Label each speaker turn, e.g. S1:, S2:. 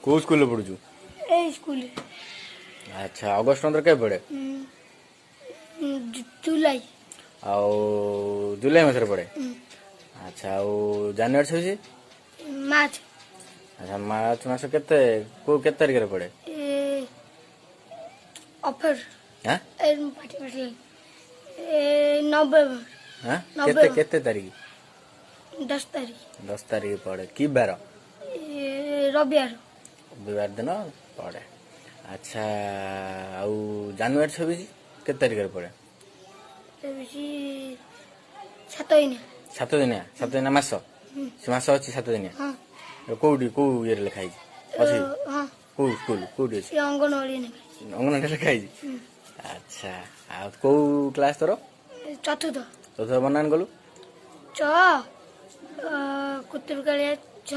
S1: को स्कूल पढ़ुचु
S2: ए स्कूल
S1: अच्छा अगस्ट 15 के पड़े
S2: जुलाई
S1: आउ जुलाई मास पड़े अच्छा आउ जनवरी 26
S2: मार्च
S1: अच्छा मार्च मास केते को केते तारिख रे पड़े
S2: ए ऑफर
S1: हां
S2: ए पार्टी ए नवंबर
S1: हां
S2: नवंबर।
S1: केते तारिख
S2: 10 तारीख
S1: 10 तारिख पड़े की बार
S2: रविवार
S1: रविवार दिन पड़े अच्छा आउ जनवरी 26 केते तारिख रे पड़े
S2: सात दिन
S1: 7 दिन मास से मास अछि 7 दिन
S2: हाँ
S1: कोडी को ये लिखा है अछि
S2: हाँ
S1: को स्कूल कोडी अछि
S2: ये अंगनवाड़ी ने
S1: अंगनवाड़ी लिखा है अच्छा आ को क्लास तोर
S2: चतुर्थ
S1: तो बनान गलु
S2: च कुतुरकालिया छ